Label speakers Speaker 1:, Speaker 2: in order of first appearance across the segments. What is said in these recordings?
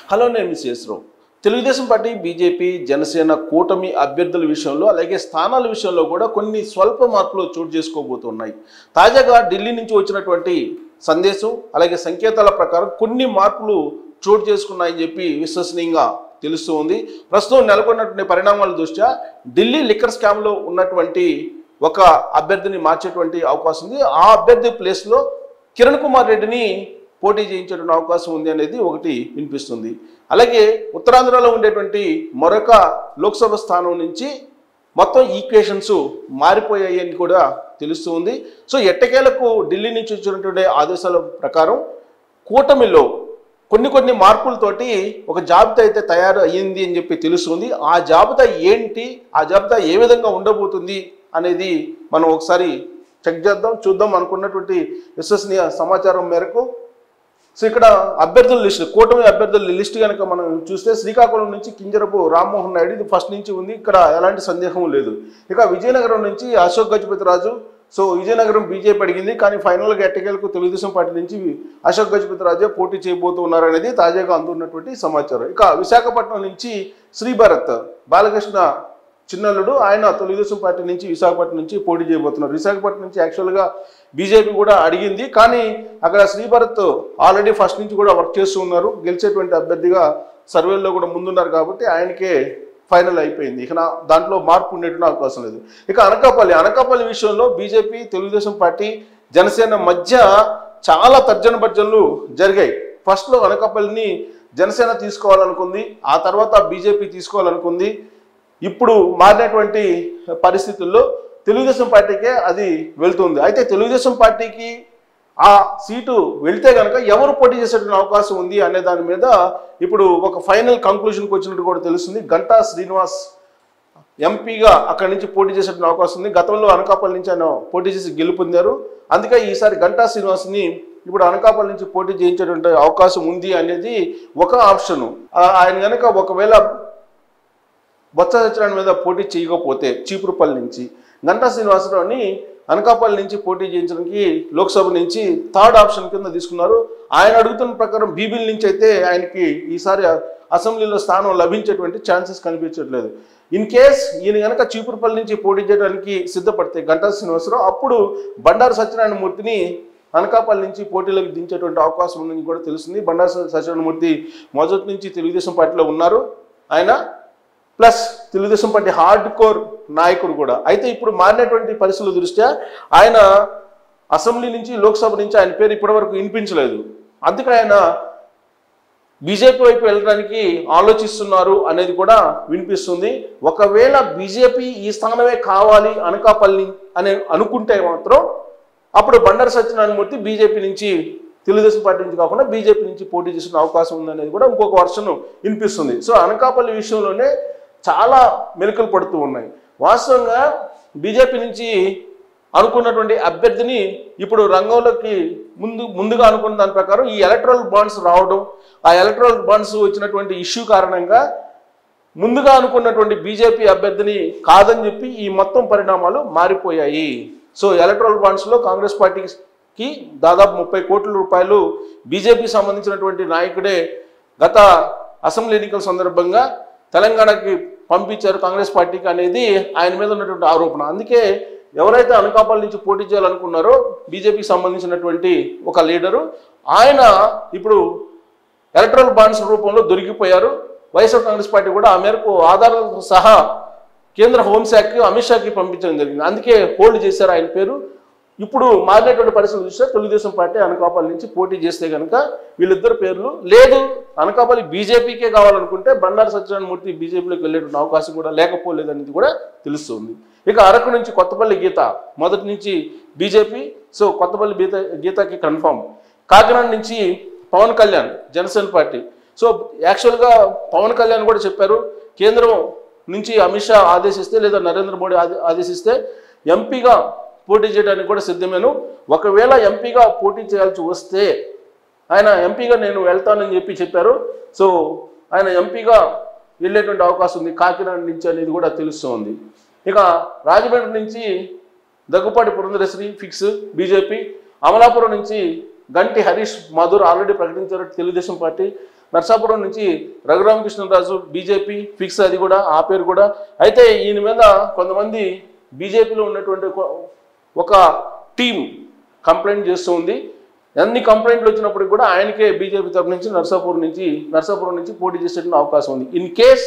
Speaker 1: Hello, నేను miss చేస్తున్నాం. Telugu Desam party, BJP, Janasena కూటమి అభ్యర్థుల విషయంలో అలాగే స్థానాల విషయంలో కూడా కొన్ని స్వల్ప మార్పులు చోటు చేసుకోబోతున్నాయి. తాజాగా ఢిల్లీ నుంచి వచ్చినటువంటి సందేశం అలాగే సంకేతాల ప్రకారం కొన్ని మార్పులు చోటు చేసుకున్నాయని చెప్పి విశ్వసనీయంగా తెలుస్తూ ఉంది. ప్రస్తుతం నెలకొన్నటువంటి పరిణామాల దృష్ట్యా ఢిల్లీ లిక్కర్ స్కామ్లో ఉన్నటువంటి ఒక అభ్యర్థిని మార్చేటువంటి అవకాశం ఉంది. ఆ అభ్యర్థి ప్లేస్లో కిరణ్ కుమార్ రెడ్డిని పోటీ చేయించడం అవకాశం ఉంది అనేది ఒకటి వినిపిస్తుంది. అలాగే ఉత్తరాంధ్రలో ఉండేటువంటి మరొక లోక్సభ స్థానం నుంచి మొత్తం ఈక్వేషన్స్ మారిపోయాయి అని కూడా తెలుస్తూ ఉంది. సో ఎట్టకేలకు ఢిల్లీ నుంచి వచ్చినటువంటి ఆదేశాల ప్రకారం కూటమిలో కొన్ని మార్పులతోటి ఒక జాబితా అయితే తయారు అయ్యింది అని చెప్పి తెలుస్తుంది. ఆ జాబితా ఏంటి, ఆ జాబితా ఏ విధంగా ఉండబోతుంది అనేది మనం ఒకసారి చెక్ చేద్దాం, చూద్దాం. అనుకున్నటువంటి విశ్వసనీయ సమాచారం మేరకు సో ఇక్కడ అభ్యర్థుల లిస్ట్, కూటమి అభ్యర్థుల లిస్ట్ కనుక మనం చూస్తే శ్రీకాకుళం నుంచి కింజరపు రామ్మోహన్ నాయుడు, ఇది ఫస్ట్ నుంచి ఉంది, ఇక్కడ ఎలాంటి సందేహం లేదు. ఇక విజయనగరం నుంచి అశోక్ గజపతిరాజు. సో విజయనగరం బీజేపీ అడిగింది, కానీ ఫైనల్గా ఎట్టకేలకు తెలుగుదేశం పార్టీ నుంచి అశోక్ గజపతిరాజే పోటీ చేయబోతున్నారు అనేది తాజాగా అందున్నటువంటి సమాచారం. ఇక విశాఖపట్నం నుంచి శ్రీభరత్ బాలకృష్ణ చిన్నల్లుడు, ఆయన తెలుగుదేశం పార్టీ నుంచి విశాఖపట్నం నుంచి పోటీ చేయబోతున్నారు. విశాఖపట్నం నుంచి యాక్చువల్గా బీజేపీ కూడా అడిగింది, కానీ అక్కడ శ్రీభరత్ ఆల్రెడీ ఫస్ట్ నుంచి కూడా వర్క్ చేస్తూ ఉన్నారు, గెలిచేటువంటి అభ్యర్థిగా సర్వేల్లో కూడా ముందున్నారు కాబట్టి ఆయనకే ఫైనల్ అయిపోయింది. ఇక దాంట్లో మార్పు ఉండేటువంటి అవకాశం లేదు. ఇక అనకాపల్లి విషయంలో బీజేపీ, తెలుగుదేశం పార్టీ, జనసేన మధ్య చాలా తర్జన భర్జనలు జరిగాయి. ఫస్ట్లో అనకాపల్లిని జనసేన తీసుకోవాలనుకుంది, ఆ తర్వాత బీజేపీ తీసుకోవాలనుకుంది. ఇప్పుడు మారినటువంటి పరిస్థితుల్లో తెలుగుదేశం పార్టీకే అది వెళ్తుంది. అయితే తెలుగుదేశం పార్టీకి ఆ సీటు వెళ్తే కనుక ఎవరు పోటీ చేసేటువంటి అవకాశం ఉంది అనే దాని మీద ఇప్పుడు ఒక ఫైనల్ కంక్లూజన్కి వచ్చినట్టు కూడా తెలుస్తుంది. గంటా శ్రీనివాస్ ఎంపీగా అక్కడి నుంచి పోటీ చేసేటువంటి అవకాశం ఉంది. గతంలో అనకాపల్లి నుంచి ఆయన పోటీ చేసి గెలుపొందారు. అందుకే ఈసారి గంటా శ్రీనివాస్ని ఇప్పుడు అనకాపల్లి నుంచి పోటీ చేయించేటువంటి అవకాశం ఉంది అనేది ఒక ఆప్షను. ఆయన కనుక ఒకవేళ బొత్స సత్యనారాయణ మీద పోటీ చేయకపోతే చీపురుపల్లి నుంచి గంటా శ్రీనివాసరావుని అనకాపల్లి నుంచి పోటీ చేయించడానికి లోక్సభ నుంచి థర్డ్ ఆప్షన్ కింద తీసుకున్నారు. ఆయన అడుగుతున్న ప్రకారం బీబీల నుంచి అయితే ఆయనకి ఈసారి అసెంబ్లీలో స్థానం లభించేటువంటి ఛాన్సెస్ కనిపించట్లేదు. ఇన్ కేస్ ఈయన కనుక చీపురుపల్లి నుంచి పోటీ చేయడానికి సిద్ధపడితే గంటా శ్రీనివాసరావు, అప్పుడు బండారు సత్యనారాయణ మూర్తిని అనకాపల్లి నుంచి పోటీలోకి దించేటువంటి అవకాశం ఉందని కూడా తెలుస్తుంది. బండారు సత్యనారాయణ మూర్తి మొదటి నుంచి తెలుగుదేశం పార్టీలో ఉన్నారు ఆయన, plus Telugu Desam party hard core నాయకుడు కూడా. అయితే ఇప్పుడు మారినటువంటి పరిస్థితుల దృష్ట్యా ఆయన అసెంబ్లీ నుంచి లోక్సభ నుంచి ఆయన పేరు ఇప్పటివరకు వినిపించలేదు. అందుకే ఆయన బీజేపీ వైపు వెళ్ళడానికి ఆలోచిస్తున్నారు అనేది కూడా వినిపిస్తుంది. ఒకవేళ బీజేపీ ఈ స్థానమే కావాలి అనకాపల్లి అని అనుకుంటే మాత్రం అప్పుడు బండారు సత్యనారాయణ మూర్తి బీజేపీ నుంచి, తెలుగుదేశం పార్టీ నుంచి కాకుండా బీజేపీ నుంచి పోటీ చేసిన అవకాశం ఉందనేది కూడా ఇంకొక వర్షన్ వినిపిస్తుంది. సో అనకాపల్లి విషయంలోనే చాలా మెలికలు పడుతూ ఉన్నాయి. వాస్తవంగా బీజేపీ నుంచి అనుకున్నటువంటి అభ్యర్థిని ఇప్పుడు రంగంలోకి ముందుగా అనుకున్న దాని ప్రకారం ఈ ఎలక్ట్రల్ బాండ్స్ రావడం, ఆ ఎలక్ట్రల్ బాండ్స్ వచ్చినటువంటి ఇష్యూ కారణంగా ముందుగా అనుకున్నటువంటి బీజేపీ అభ్యర్థిని కాదని చెప్పి ఈ మొత్తం పరిణామాలు మారిపోయాయి. సో ఎలక్ట్రల్ బాండ్స్లో కాంగ్రెస్ పార్టీకి దాదాపు 30 కోట్ల రూపాయలు బీజేపీ సంబంధించినటువంటి నాయకుడే గత అసెంబ్లీ ఎన్నికల సందర్భంగా తెలంగాణకి పంపించారు కాంగ్రెస్ పార్టీకి అనేది ఆయన మీద ఉన్నటువంటి ఆరోపణ. అందుకే ఎవరైతే అనకాపల్లి నుంచి పోటీ చేయాలనుకున్నారో బీజేపీకి సంబంధించినటువంటి ఒక లీడరు, ఆయన ఇప్పుడు ఎలక్ట్రల్ బాండ్స్ రూపంలో దొరికిపోయారు. వైఎస్ఆర్ కాంగ్రెస్ పార్టీ కూడా ఆ మేరకు ఆధారాలతో సహా కేంద్ర హోంశాఖకి, అమిత్ షాకి పంపించడం జరిగింది. అందుకే హోల్డ్ చేశారు ఆయన పేరు. ఇప్పుడు మారినటువంటి పరిస్థితులు చూస్తే తెలుగుదేశం పార్టీ అనకాపల్లి నుంచి పోటీ చేస్తే కనుక వీళ్ళిద్దరు పేర్లు లేదు, అనకాపల్లి బీజేపీకే కావాలనుకుంటే బండారు సత్యనారాయణ మూర్తి బీజేపీలోకి వెళ్ళేటువంటి అవకాశం కూడా లేకపోలేదు అనేది కూడా తెలుస్తుంది. ఇక అరకు నుంచి కొత్తపల్లి గీత మొదటి నుంచి బీజేపీ, సో కొత్తపల్లి గీతకి కన్ఫామ్. కాకినాడ నుంచి పవన్ కళ్యాణ్ జనసేన పార్టీ. సో యాక్చువల్గా పవన్ కళ్యాణ్ కూడా చెప్పారు, కేంద్రం నుంచి అమిత్ షా ఆదేశిస్తే లేదా నరేంద్ర మోడీ ఆదేశిస్తే ఎంపీగా పోటీ చేయడానికి కూడా సిద్ధమేను. ఒకవేళ ఎంపీగా పోటీ చేయాల్సి వస్తే ఆయన ఎంపీగా నేను వెళ్తానని చెప్పారు. సో ఆయన ఎంపీగా వెళ్ళేటువంటి అవకాశం ఉంది కాకినాడ నుంచి అనేది కూడా తెలుస్తుంది. ఇక రాజమండ్రి నుంచి దగ్గుపాటి పురంధరేశ్వరి ఫిక్స్ బీజేపీ. అమలాపురం నుంచి గంటి హరీష్ మధుర్ ఆల్రెడీ ప్రకటించారు తెలుగుదేశం పార్టీ. నర్సాపురం నుంచి రఘురామకృష్ణరాజు బీజేపీ ఫిక్స్, అది కూడా ఆ పేరు కూడా. అయితే ఈయన మీద కొంతమంది బీజేపీలో ఉన్నటువంటి ఒక టీం కంప్లైంట్ చేస్తూ ఉంది. అన్ని కంప్లైంట్లు వచ్చినప్పుడు కూడా ఆయనకే బీజేపీ తరఫు నుంచి నర్సాపురం నుంచి పోటీ చేసేటువంటి అవకాశం ఉంది. ఇన్ కేస్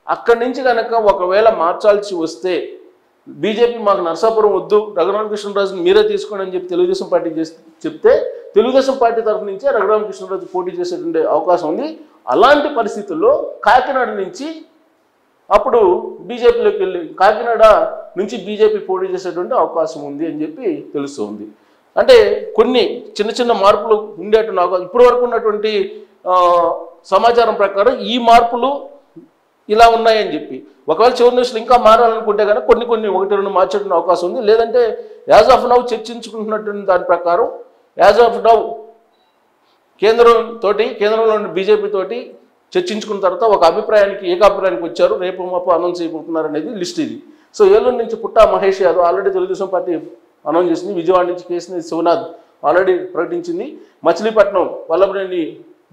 Speaker 1: అక్కడి నుంచి కనుక ఒకవేళ మార్చాల్సి వస్తే బీజేపీ మాకు నర్సాపురం వద్దు, రఘురామకృష్ణరాజుని మీరే తీసుకోండి అని చెప్పి తెలుగుదేశం పార్టీ చెప్తే తెలుగుదేశం పార్టీ తరఫు నుంచే రఘురామకృష్ణరాజు పోటీ చేసేటువంటి అవకాశం ఉంది. అలాంటి పరిస్థితుల్లో కాకినాడ నుంచి అప్పుడు బీజేపీలోకి వెళ్ళి కాకినాడ నుంచి బీజేపీ పోటీ చేసేటువంటి అవకాశం ఉంది అని చెప్పి తెలుస్తుంది. అంటే కొన్ని చిన్న చిన్న మార్పులు ఉండేటువంటి అవకాశం ఇప్పటి వరకు ఉన్నటువంటి సమాచారం ప్రకారం ఈ మార్పులు ఇలా ఉన్నాయని చెప్పి, ఒకవేళ చివరి న్యూస్లో ఇంకా మారాలనుకుంటే కనుక కొన్ని 1-2 మార్చేటువంటి అవకాశం ఉంది. లేదంటే యాజ్ ఆఫ్ నౌ చర్చించుకుంటున్నటువంటి దాని ప్రకారం యాజ్ ఆఫ్ నౌ కేంద్రంలో బీజేపీ తోటి చర్చించుకున్న తర్వాత ఒక ఏకాభిప్రాయానికి వచ్చారు. రేపు మాపు అనౌన్స్ అయిపోతున్నారు అనేది లిస్ట్ ఇది. సో ఏలూరు నుంచి Putta Mahesh Yadav already Telugu Desam party announce చేసింది. విజయవాడ నుంచి కేసీఆర్ శివనాథ్ ఆల్రెడీ ప్రకటించింది. మచిలీపట్నం వల్లభనేని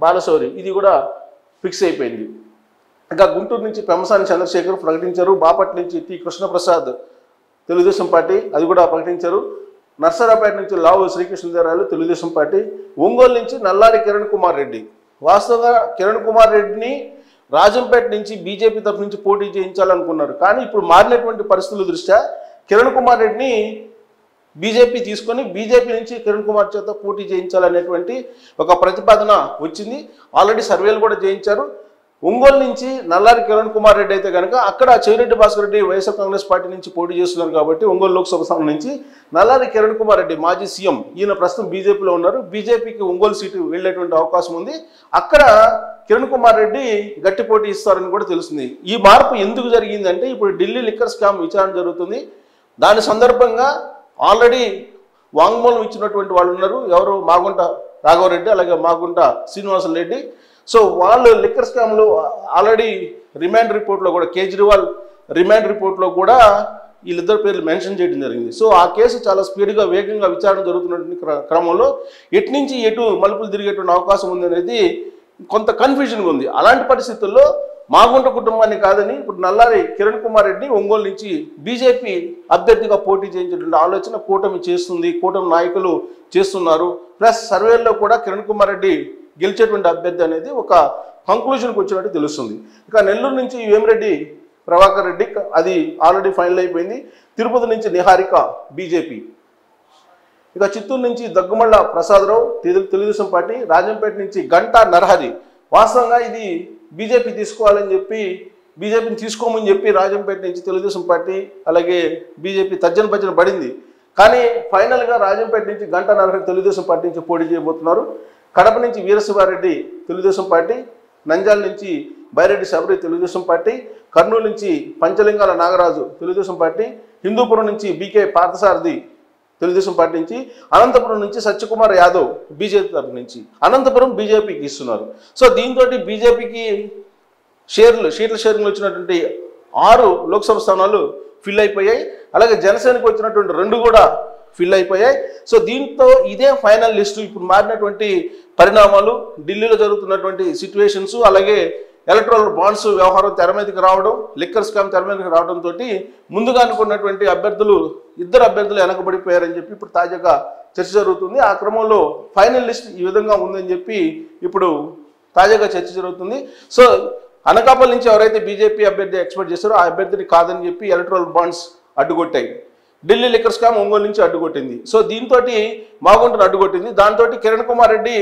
Speaker 1: బాలశౌరి ఇది కూడా ఫిక్స్ అయిపోయింది. ఇంకా గుంటూరు నుంచి పెమ్మసాని చంద్రశేఖర్ ప్రకటించారు. బాపట్ల నుంచి టి కృష్ణప్రసాద్ తెలుగుదేశం పార్టీ అది కూడా ప్రకటించారు. నర్సరాపేట నుంచి లావు శ్రీకృష్ణదేవరాయలు తెలుగుదేశం పార్టీ. ఒంగోలు నుంచి నల్లారి కిరణ్ కుమార్ రెడ్డి. వాస్తవంగా కిరణ్ కుమార్ రెడ్డిని రాజంపేట నుంచి బీజేపీ తరఫు నుంచి పోటీ చేయించాలనుకున్నారు. కానీ ఇప్పుడు మారినటువంటి పరిస్థితుల దృష్ట్యా కిరణ్ కుమార్ రెడ్డిని బీజేపీ తీసుకొని బీజేపీ నుంచి కిరణ్ కుమార్ చేత పోటీ చేయించాలనేటువంటి ఒక ప్రతిపాదన వచ్చింది. ఆల్రెడీ సర్వేలు కూడా చేయించారు. ఒంగోలు నుంచి నల్లారి కిరణ్ కుమార్ రెడ్డి అయితే కనుక అక్కడ చెవిరెడ్డి భాస్కర్ రెడ్డి వైఎస్ఆర్ కాంగ్రెస్ పార్టీ నుంచి పోటీ చేస్తున్నారు కాబట్టి ఒంగోలు లోక్సభ స్థానం నుంచి నల్లారి కిరణ్ కుమార్ రెడ్డి మాజీ సీఎం ఈయన ప్రస్తుతం బీజేపీలో ఉన్నారు. బీజేపీకి ఒంగోలు సీటు వెళ్ళేటువంటి అవకాశం ఉంది. అక్కడ కిరణ్ కుమార్ రెడ్డి గట్టి పోటీ ఇస్తారని కూడా తెలుస్తుంది. ఈ మార్పు ఎందుకు జరిగిందంటే ఇప్పుడు ఢిల్లీ లిక్కర్ స్కామ్ విచారణ జరుగుతుంది. దాని సందర్భంగా ఆల్రెడీ వాంగ్మూలం ఇచ్చినటువంటి వాళ్ళు ఉన్నారు. ఎవరు? మాగుంట రాఘవరెడ్డి అలాగే మాగుంట శ్రీనివాసరెడ్డి. సో వాళ్ళు లిక్కర్ స్కామ్లు ఆల్రెడీ రిమాండ్ రిపోర్ట్లో కూడా కేజ్రీవాల్ రిమాండ్ రిపోర్ట్లో కూడా వీళ్ళిద్దరు పేర్లు మెన్షన్ చేయడం జరిగింది. సో ఆ కేసు చాలా స్పీడ్గా వేగంగా విచారణ జరుగుతున్నటువంటి క్రమంలో ఎటు నుంచి ఎటు మలుపులు తిరిగేటువంటి అవకాశం ఉంది అనేది కొంత కన్ఫ్యూజన్గా ఉంది. అలాంటి పరిస్థితుల్లో మాగుంట కుటుంబాన్ని కాదని ఇప్పుడు నల్లారి కిరణ్ కుమార్ రెడ్డి ఒంగోలు నుంచి బీజేపీ అభ్యర్థిగా పోటీ చేయించేటువంటి ఆలోచన కూటమి చేస్తుంది, కూటమి నాయకులు చేస్తున్నారు. ప్లస్ సర్వేల్లో కూడా కిరణ్ కుమార్ రెడ్డి గెలిచేటువంటి అభ్యర్థి అనేది ఒక కంక్లూజన్కి వచ్చినట్టు తెలుస్తుంది. ఇక నెల్లూరు నుంచి వేమిరెడ్డి ప్రభాకర్ రెడ్డి అది ఆల్రెడీ ఫైనల్ అయిపోయింది. తిరుపతి నుంచి నిహారిక బీజేపీ. ఇక చిత్తూరు నుంచి దగ్గుమళ్ళ ప్రసాదరావు తెలుగుదేశం పార్టీ. రాజంపేట నుంచి గంటా నరహరి. వాస్తవంగా ఇది బీజేపీ తీసుకోవాలని చెప్పి బీజేపీని తీసుకోమని చెప్పి రాజంపేట నుంచి తెలుగుదేశం పార్టీ అలాగే బీజేపీ తర్జన భర్జన పడింది. కానీ ఫైనల్గా రాజంపేట నుంచి గంటా నరహరి తెలుగుదేశం పార్టీ నుంచి పోటీ చేయబోతున్నారు. కడప నుంచి వీరశివారెడ్డి తెలుగుదేశం పార్టీ. నంద్యాల నుంచి బైరెడ్డి శబరి తెలుగుదేశం పార్టీ. కర్నూలు నుంచి పంచలింగాల నాగరాజు తెలుగుదేశం పార్టీ. హిందూపురం నుంచి బీకే పార్థసారథి తెలుగుదేశం పార్టీ నుంచి. అనంతపురం నుంచి సత్యకుమార్ యాదవ్ బీజేపీ తరఫు నుంచి. అనంతపురం బీజేపీకి ఇస్తున్నారు. సో దీంతో బీజేపీకి సీట్ల షేర్లు వచ్చినటువంటి 6 లోక్సభ స్థానాలు ఫిల్ అయిపోయాయి. అలాగే జనసేనకు వచ్చినటువంటి 2 కూడా ఫిల్ అయిపోయాయి. సో దీంతో ఇదే ఫైనల్ లిస్టు. ఇప్పుడు మారినటువంటి పరిణామాలు, ఢిల్లీలో జరుగుతున్నటువంటి సిచ్యువేషన్స్, అలాగే ఎలక్ట్రల్ బాండ్స్ వ్యవహారం తెర మీదకి రావడం, లిక్కర్ స్కామ్ తెర మీదకి రావడంతో ముందుగా అనుకున్నటువంటి ఇద్దరు అభ్యర్థులు వెనకబడిపోయారని చెప్పి ఇప్పుడు తాజాగా చర్చ జరుగుతుంది. ఆ క్రమంలో ఫైనల్ లిస్ట్ ఈ విధంగా ఉందని చెప్పి ఇప్పుడు తాజాగా చర్చ జరుగుతుంది. సో అనకాపల్లి నుంచి ఎవరైతే బీజేపీ అభ్యర్థి ఎక్స్పెక్ట్ చేస్తారో ఆ అభ్యర్థిని కాదని చెప్పి ఎలక్ట్రల్ బాండ్స్ అడ్డుకొట్టాయి. ఢిల్లీ లిక్కర్ స్కామ్ ఒంగోలు నుంచి అడ్డుకొట్టింది. సో దీంతో మాగుంటను అడ్డుకొట్టింది. దాంతో కిరణ్ కుమార్ రెడ్డి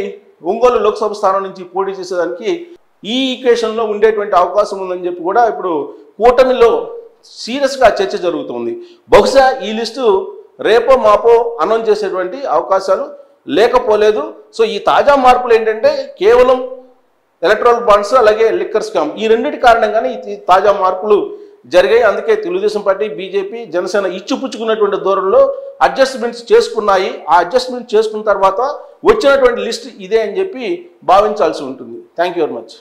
Speaker 1: ఒంగోలు లోక్సభ స్థానం నుంచి పోటీ చేసేదానికి ఈ ఈక్వేషన్లో ఉండేటువంటి అవకాశం ఉందని చెప్పి కూడా ఇప్పుడు కూటమిలో సీరియస్గా చర్చ జరుగుతుంది. బహుశా ఈ లిస్టు రేపో మాపో అనౌన్స్ చేసేటువంటి అవకాశాలు లేకపోలేదు. సో ఈ తాజా మార్పులు ఏంటంటే కేవలం ఎలక్ట్రల్ బాండ్స్ అలాగే లిక్కర్ స్కామ్ ఈ రెండింటి కారణంగానే ఈ తాజా మార్పులు జరిగాయి. అందుకే తెలుగుదేశం పార్టీ, బీజేపీ, జనసేన ఇచ్చిపుచ్చుకున్నటువంటి దూరంలో అడ్జస్ట్మెంట్స్ చేసుకున్నాయి. ఆ అడ్జస్ట్మెంట్ చేసుకున్న తర్వాత వచ్చినటువంటి లిస్ట్ ఇదే అని చెప్పి భావించాల్సి ఉంటుంది. Thank you very much.